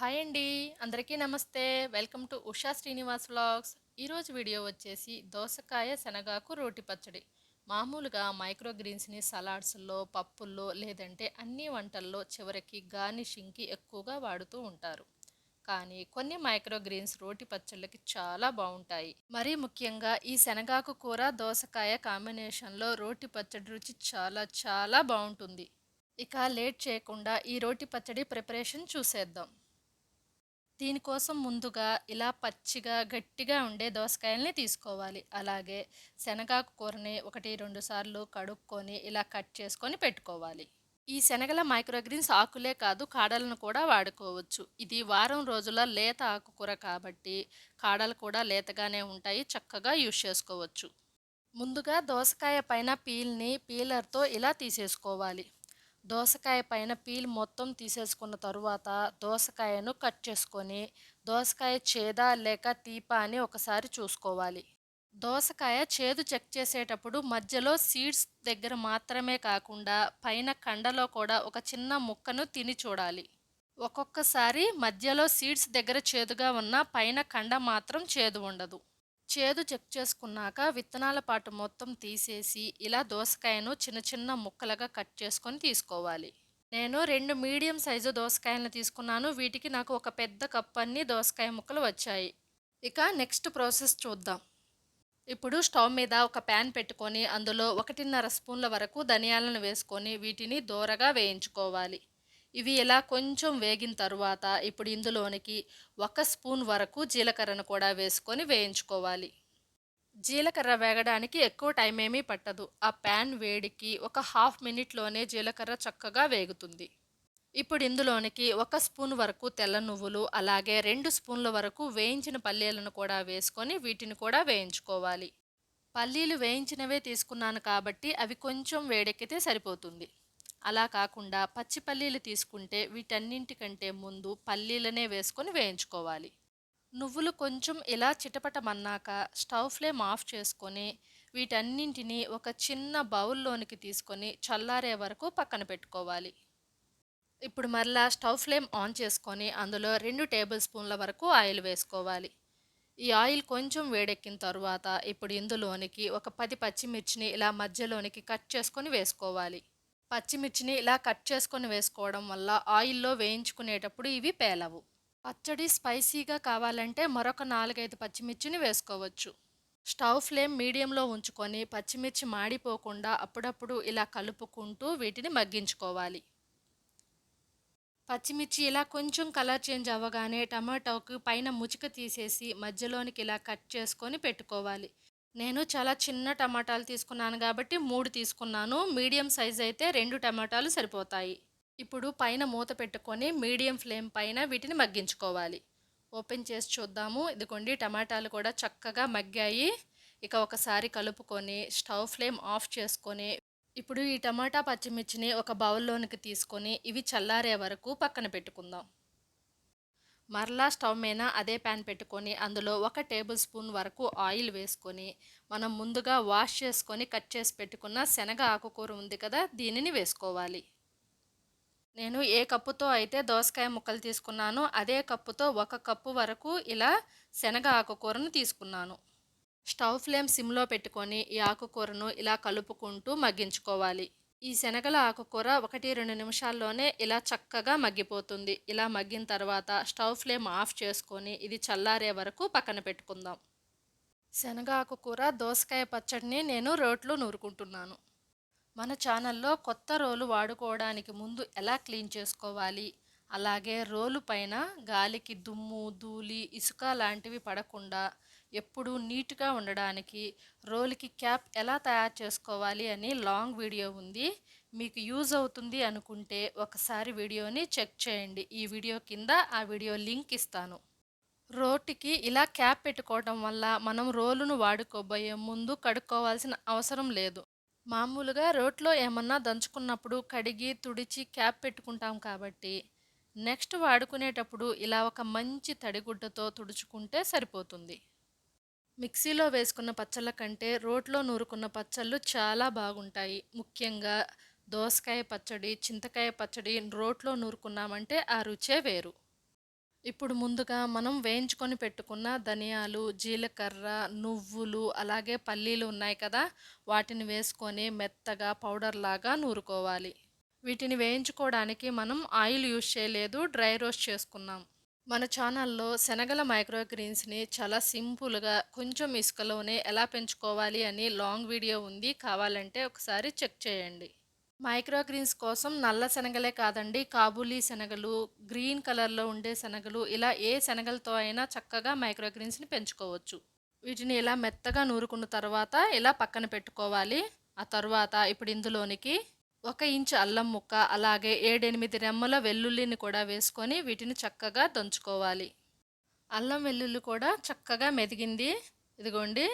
Hi అండి. అందరికీ నమస్తే. Welcome to Usha Srinivas vlogs. ఈరోజు వీడియో వచ్చేసి దోసకాయ శనగాకు రోటి పచ్చడి. మామూలుగా మైక్రో గ్రీన్స్‌ని సలాడ్స్‌లో, పప్పుల్లో లేదంటే అన్ని వంటల్లో చివరికి గార్నిషింగ్‌కి ఎక్కువగా వాడుతూ ఉంటారు. కానీ కొన్ని మైక్రో గ్రీన్స్ రోటి పచ్చళ్ళకి చాలా బావుంటాయి. మరీ ముఖ్యంగా ఈ శనగాకు కూర, దోసకాయ కాంబినేషన్‌లో రోటి పచ్చడి రుచి చాలా చాలా బావుంటుంది. ఇక లేట్ చేయకుండా ఈ రోటి పచ్చడి ప్రిపరేషన్ చూసేద్దాం. దీనికోసం ముందుగా ఇలా పచ్చిగా గట్టిగా ఉండే దోసకాయల్ని తీసుకోవాలి. అలాగే శనగాకు కూరని 1, 2 సార్లు కడుక్కొని ఇలా కట్ చేసుకొని పెట్టుకోవాలి. ఈ శనగల మైక్రోగ్రీన్స్ ఆకులే కాదు కాడలను కూడా వాడుకోవచ్చు. ఇది వారం రోజుల లేత ఆకుకూర కాబట్టి కాడలు కూడా లేతగానే ఉంటాయి. చక్కగా యూజ్ చేసుకోవచ్చు. ముందుగా దోసకాయ పైన పీల్‌ని పీలర్‌తో ఇలా తీసేసుకోవాలి. దోసకాయ పైన పీల్ మొత్తం తీసేసుకున్న తరువాత దోసకాయను కట్ చేసుకొని, దోసకాయ చేదా లేక తీపా అని ఒకసారి చూసుకోవాలి. దోసకాయ చేదు చెక్ చేసేటప్పుడు మధ్యలో సీడ్స్ దగ్గర మాత్రమే కాకుండా పైన కండలో కూడా ఒక చిన్న ముక్కను తిని చూడాలి. ఒక్కొక్కసారి మధ్యలో సీడ్స్ దగ్గర చేదుగా ఉన్నా పైన కండ మాత్రం చేదు ఉండదు. చేదు చెక్ చేసుకున్నాక విత్తనాల పాటు మొత్తం తీసేసి ఇలా దోసకాయను చిన్న చిన్న ముక్కలుగా కట్ చేసుకొని తీసుకోవాలి. నేను 2 మీడియం సైజు దోసకాయలను తీసుకున్నాను. వీటికి నాకు ఒక పెద్ద కప్పన్ని దోసకాయ ముక్కలు వచ్చాయి. ఇక నెక్స్ట్ ప్రాసెస్ చూద్దాం. ఇప్పుడు స్టవ్ మీద ఒక ప్యాన్ పెట్టుకొని అందులో 1.5 స్పూన్ల వరకు ధనియాలను వేసుకొని వీటిని దోరగా వేయించుకోవాలి. ఇవి ఇలా కొంచెం వేగిన తరువాత ఇప్పుడు ఇందులోనికి 1 స్పూన్ వరకు జీలకర్రను కూడా వేసుకొని వేయించుకోవాలి. జీలకర్ర వేగడానికి ఎక్కువ టైం ఏమీ పట్టదు. ఆ ప్యాన్ వేడికి ఒక హాఫ్ మినిట్లోనే జీలకర్ర చక్కగా వేగుతుంది. ఇప్పుడు ఇందులోనికి 1 స్పూన్ వరకు తెల్ల నువ్వులు, అలాగే 2 స్పూన్ల వరకు వేయించిన పల్లీలను కూడా వేసుకొని వీటిని కూడా వేయించుకోవాలి. పల్లీలు వేయించినవే తీసుకున్నాను కాబట్టి అవి కొంచెం వేడెక్కితే సరిపోతుంది. అలా కాకుండా పచ్చి పల్లీలు తీసుకుంటే వీటన్నింటికంటే ముందు పల్లీలనే వేసుకొని వేయించుకోవాలి. నువ్వులు కొంచెం ఇలా చిటపటమన్నాక స్టవ్ ఫ్లేమ్ ఆఫ్ చేసుకొని వీటన్నింటినీ ఒక చిన్న బౌల్లోనికి తీసుకొని చల్లారే వరకు పక్కన పెట్టుకోవాలి. ఇప్పుడు మరలా స్టవ్ ఫ్లేమ్ ఆన్ చేసుకొని అందులో 2 టేబుల్ స్పూన్ల వరకు ఆయిల్ వేసుకోవాలి. ఈ ఆయిల్ కొంచెం వేడెక్కిన తరువాత ఇప్పుడు ఇందులోనికి ఒక 10 పచ్చిమిర్చిని ఇలా మధ్యలోనికి కట్ చేసుకొని వేసుకోవాలి. పచ్చిమిర్చిని ఇలా కట్ చేసుకొని వేసుకోవడం వల్ల ఆయిల్లో వేయించుకునేటప్పుడు ఇవి పేలవు. పచ్చడి స్పైసీగా కావాలంటే మరొక 4, 5 పచ్చిమిర్చిని వేసుకోవచ్చు. స్టవ్ ఫ్లేమ్ మీడియంలో ఉంచుకొని పచ్చిమిర్చి మాడిపోకుండా అప్పుడప్పుడు ఇలా కలుపుకుంటూ వీటిని మగ్గించుకోవాలి. పచ్చిమిర్చి ఇలా కొంచెం కలర్ చేంజ్ అవ్వగానే టమాటోకి పైన ముచిక తీసేసి మధ్యలోనికి ఇలా కట్ చేసుకొని పెట్టుకోవాలి. నేను చాలా చిన్న టమాటాలు తీసుకున్నాను కాబట్టి 3 తీసుకున్నాను. మీడియం సైజ్ అయితే 2 టమాటాలు సరిపోతాయి. ఇప్పుడు పైన మూత పెట్టుకొని మీడియం ఫ్లేమ్ పైన వీటిని మగ్గించుకోవాలి. ఓపెన్ చేసి చూద్దాము. ఇదిగోండి టమాటాలు కూడా చక్కగా మగ్గాయి. ఇక ఒకసారి కలుపుకొని స్టవ్ ఫ్లేమ్ ఆఫ్ చేసుకొని ఇప్పుడు ఈ టమాటా పచ్చిమిర్చిని ఒక బౌల్లోనికి తీసుకొని ఇవి చల్లారే వరకు పక్కన పెట్టుకుందాం. మరలా స్టవ్ మీద అదే ప్యాన్ పెట్టుకొని అందులో 1 టేబుల్ స్పూన్ వరకు ఆయిల్ వేసుకొని మనం ముందుగా వాష్ చేసుకొని కట్ చేసి పెట్టుకున్న శనగ ఆకుకూర ఉంది కదా, దీనిని వేసుకోవాలి. నేను ఏ కప్పుతో అయితే దోసకాయ ముక్కలు తీసుకున్నానో అదే కప్పుతో 1 కప్పు వరకు ఇలా శనగ ఆకుకూరను తీసుకున్నాను. స్టవ్ ఫ్లేమ్ సిమ్లో పెట్టుకొని ఈ ఆకుకూరను ఇలా కలుపుకుంటూ మగ్గించుకోవాలి. ఈ శనగల ఆకుకూర 1, 2 నిమిషాల్లోనే ఇలా చక్కగా మగ్గిపోతుంది. ఇలా మగ్గిన తర్వాత స్టవ్ ఫ్లేమ్ ఆఫ్ చేసుకొని ఇది చల్లారే వరకు పక్కన పెట్టుకుందాం. శనగ ఆకుకూర దోసకాయ పచ్చడిని నేను రోట్లో నూరుకుంటున్నాను. మన ఛానల్లో కొత్త రోలు వాడుకోవడానికి ముందు ఎలా క్లీన్ చేసుకోవాలి, అలాగే రోలు పైన గాలికి దుమ్ము, ధూళి, ఇసుక లాంటివి పడకుండా ఎప్పుడూ నీట్గా ఉండడానికి రోలుకి క్యాప్ ఎలా తయారు చేసుకోవాలి అని లాంగ్ వీడియో ఉంది. మీకు యూజ్ అవుతుంది అనుకుంటే ఒకసారి వీడియోని చెక్ చేయండి. ఈ వీడియో కింద ఆ వీడియో లింక్ ఇస్తాను. రోటికి ఇలా క్యాప్ పెట్టుకోవడం వల్ల మనం రోలును వాడుకోబోయే ముందు కడుక్కోవాల్సిన అవసరం లేదు. మామూలుగా రోట్లో ఏమన్నా దంచుకున్నప్పుడు కడిగి తుడిచి క్యాప్ పెట్టుకుంటాం కాబట్టి నెక్స్ట్ వాడుకునేటప్పుడు ఇలా ఒక మంచి తడిగుడ్డతో తుడుచుకుంటే సరిపోతుంది. మిక్సీలో వేసుకున్న పచ్చళ్ళ కంటే రోట్లో నూరుకున్న పచ్చళ్ళు చాలా బాగుంటాయి. ముఖ్యంగా దోసకాయ పచ్చడి, చింతకాయ పచ్చడి రోట్లో నూరుకున్నామంటే ఆ రుచే వేరు. ఇప్పుడు ముందుగా మనం వేయించుకొని పెట్టుకున్న ధనియాలు, జీలకర్ర, నువ్వులు, అలాగే పల్లీలు ఉన్నాయి కదా! వాటిని వేసుకొని మెత్తగా పౌడర్‌లాగా నూరుకోవాలి. వీటిని వేయించుకోవడానికి మనం ఆయిల్ యూజ్ చేయలేదు. డ్రై రోస్ట్ చేసుకున్నాం. మన ఛానల్లో శనగల మైక్రో గ్రీన్స్‌ని చాలా సింపుల్‌గా కొంచెం ఇసుకలోనే ఎలా పెంచుకోవాలి అని లాంగ్ వీడియో ఉంది. కావాలంటే ఒకసారి చెక్ చేయండి. మైక్రో గ్రీన్స్ కోసం నల్ల శనగలే కాదండి, కాబూలీ శనగలు, గ్రీన్ కలర్‌లో ఉండే శనగలు ఇలా ఏ శనగలతో అయినా చక్కగా మైక్రో గ్రీన్స్‌ని పెంచుకోవచ్చు. వీటిని ఇలా మెత్తగా నూరుకున్న తర్వాత ఇలా పక్కన పెట్టుకోవాలి. ఆ తరువాత ఇప్పుడు ఇందులోనికి 1 ఇంచు అల్లం ముక్క, అలాగే 7, 8 రెమ్మల వెల్లుల్లిని కూడా వేసుకొని వీటిని చక్కగా దంచుకోవాలి. అల్లం వెల్లుల్లి కూడా చక్కగా మెదిగింది. ఇదిగోండి.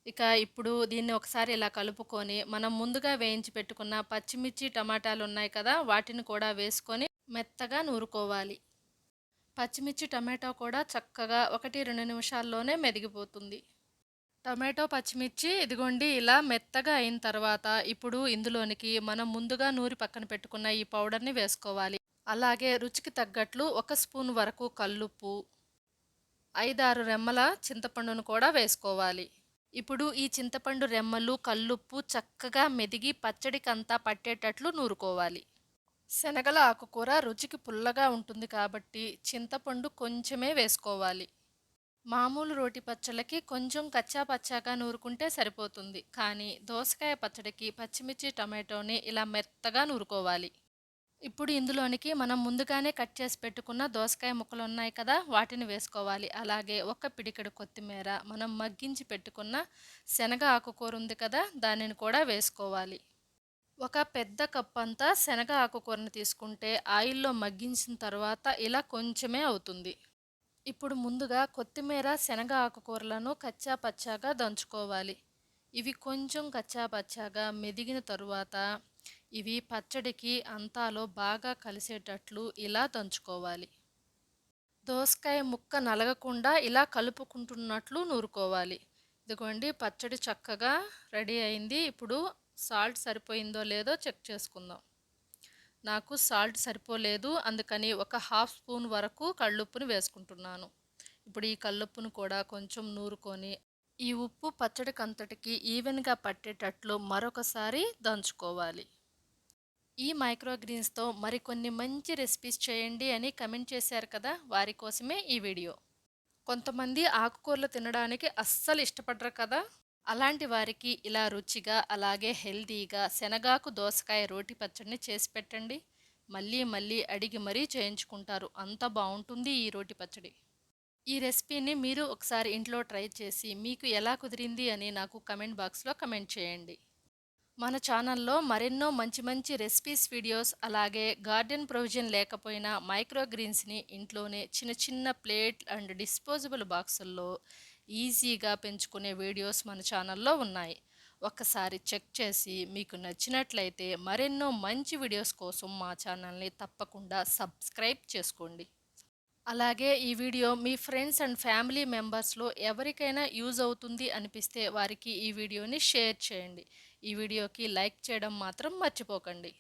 ఇక ఇప్పుడు దీన్ని ఒకసారి ఇలా కలుపుకొని మనం ముందుగా వేయించి పెట్టుకున్న పచ్చిమిర్చి, టమాటాలు ఉన్నాయి కదా! వాటిని కూడా వేసుకొని మెత్తగా నూరుకోవాలి. పచ్చిమిర్చి, టమాటో కూడా చక్కగా 1, 2 నిమిషాల్లోనే మెదిగిపోతుంది. టమాటో, పచ్చిమిర్చి ఇదిగోండి ఇలా మెత్తగా అయిన తర్వాత ఇప్పుడు ఇందులోనికి మనం ముందుగా నూరి పక్కన పెట్టుకున్న ఈ పౌడర్‌ని వేసుకోవాలి. అలాగే రుచికి తగ్గట్లు 1 స్పూన్ వరకు కల్లుప్పు, 5, 6 రెమ్మల చింతపండును కూడా వేసుకోవాలి. ఇప్పుడు ఈ చింతపండు రెమ్మలు, కల్లుప్పు చక్కగా మెదిగి పచ్చడికంతా పట్టేటట్లు నూరుకోవాలి. శనగల ఆకుకూర రుచికి పుల్లగా ఉంటుంది కాబట్టి చింతపండు కొంచెమే వేసుకోవాలి. మామూలు రోటి పచ్చళ్ళకి కొంచెం కచ్చా పచ్చాగా నూరుకుంటే సరిపోతుంది. కానీ దోసకాయ పచ్చడికి పచ్చిమిర్చి, టమాటోని ఇలా మెత్తగా నూరుకోవాలి. ఇప్పుడు ఇందులోనికి మనం ముందుగానే కట్ చేసి పెట్టుకున్న దోసకాయ ముక్కలు ఉన్నాయి కదా! వాటిని వేసుకోవాలి. అలాగే ఒక పిడికెడు కొత్తిమీర, మనం మగ్గించి పెట్టుకున్న శనగ ఆకుకూర ఉంది కదా! దానిని కూడా వేసుకోవాలి. ఒక పెద్ద కప్పంతా శనగ ఆకుకూరని తీసుకుంటే ఆయిల్‌లో మగ్గించిన తర్వాత ఇలా కొంచెమే అవుతుంది. ఇప్పుడు ముందుగా కొత్తిమీర, శనగ ఆకుకూరలను కచ్చా పచ్చాగా దంచుకోవాలి. ఇవి కొంచెం కచ్చా పచ్చాగా మెదిగిన తరువాత ఇవి పచ్చడికి అంతాలో బాగా కలిసేటట్లు ఇలా దంచుకోవాలి. దోసకాయ ముక్క నలగకుండా ఇలా కలుపుకుంటున్నట్లు నూరుకోవాలి. ఇదిగోండి పచ్చడి చక్కగా రెడీ అయింది. ఇప్పుడు సాల్ట్ సరిపోయిందో లేదో చెక్ చేసుకుందాం. నాకు సాల్ట్ సరిపోలేదు. అందుకని ఒక హాఫ్ స్పూన్ వరకు కళ్ళుప్పుని వేసుకుంటున్నాను. ఇప్పుడు ఈ కల్లుప్పును కూడా కొంచెం నూరుకొని ఈ ఉప్పు పచ్చడికంతటికి ఈవెన్‌గా పట్టేటట్లు మరొకసారి దంచుకోవాలి. ఈ మైక్రో గ్రీన్స్‌తో మరికొన్ని మంచి రెసిపీస్ చేయండి అని కమెంట్ చేశారు కదా! వారి కోసమే ఈ వీడియో. కొంతమంది ఆకుకూరలు తినడానికి అస్సలు ఇష్టపడరు కదా! అలాంటి వారికి ఇలా రుచిగా, అలాగే హెల్తీగా శనగాకు దోసకాయ రోటి పచ్చడిని చేసి పెట్టండి. మళ్ళీ మళ్ళీ అడిగి మరీ చేయించుకుంటారు. అంత బావుంటుంది ఈ రోటి పచ్చడి. ఈ రెసిపీని మీరు ఒకసారి ఇంట్లో ట్రై చేసి మీకు ఎలా కుదిరింది అని నాకు కమెంట్ బాక్స్‌లో కమెంట్ చేయండి. మన ఛానల్లో మరెన్నో మంచి మంచి రెసిపీస్ వీడియోస్, అలాగే గార్డెన్ ప్రొవిజన్ లేకపోయినా మైక్రో గ్రీన్స్ని ఇంట్లోనే చిన్న చిన్న ప్లేట్ అండ్ డిస్పోజబుల్ బాక్సుల్లో ఈజీగా పెంచుకునే వీడియోస్ మన ఛానల్లో ఉన్నాయి. ఒక్కసారి చెక్ చేసి మీకు నచ్చినట్లయితే మరెన్నో మంచి వీడియోస్ కోసం మా ఛానల్ని తప్పకుండా సబ్స్క్రైబ్ చేసుకోండి. అలాగే ఈ వీడియో మీ ఫ్రెండ్స్ అండ్ ఫ్యామిలీ మెంబర్స్లో ఎవరికైనా యూజ్ అవుతుంది అనిపిస్తే వారికి ఈ వీడియోని షేర్ చేయండి. ఈ వీడియోకి లైక్ చేయడం మాత్రం మర్చిపోకండి.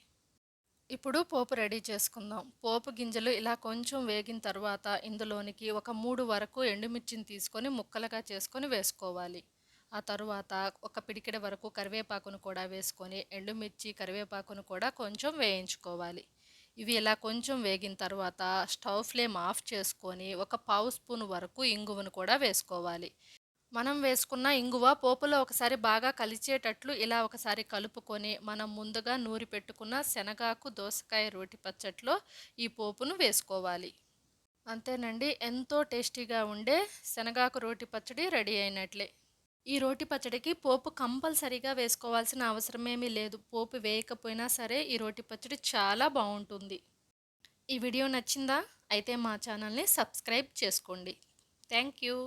ఇప్పుడు పోపు రెడీ చేసుకుందాం. పోపు గింజలు ఇలా కొంచెం వేగిన తర్వాత ఇందులోనికి ఒక 3 వరకు ఎండుమిర్చిని తీసుకొని ముక్కలుగా చేసుకొని వేసుకోవాలి. ఆ తరువాత ఒక పిడికెడ వరకు కరివేపాకును కూడా వేసుకొని ఎండుమిర్చి, కరివేపాకును కూడా కొంచెం వేయించుకోవాలి. ఇవి ఇలా కొంచెం వేగిన తర్వాత స్టవ్ ఫ్లేమ్ ఆఫ్ చేసుకొని ఒక పావు స్పూన్ వరకు ఇంగువను కూడా వేసుకోవాలి. మనం వేసుకున్న ఇంగువ పోపులో ఒకసారి బాగా కలిసేటట్లు ఇలా ఒకసారి కలుపుకొని మనం ముందుగా నూరి పెట్టుకున్న శనగాకు దోసకాయ రోటి పచ్చట్లో ఈ పోపును వేసుకోవాలి. అంతేనండి, ఎంతో టేస్టీగా ఉండే శనగాకు రోటి పచ్చడి రెడీ అయినట్లే. ఈ రోటి పచ్చడికి పోపు కంపల్సరీగా వేసుకోవాల్సిన అవసరమేమీ లేదు. పోపు వేయకపోయినా సరే ఈ రోటి పచ్చడి చాలా బాగుంటుంది. ఈ వీడియో నచ్చిందా? అయితే మా ఛానల్ని సబ్స్క్రైబ్ చేసుకోండి. Thank you.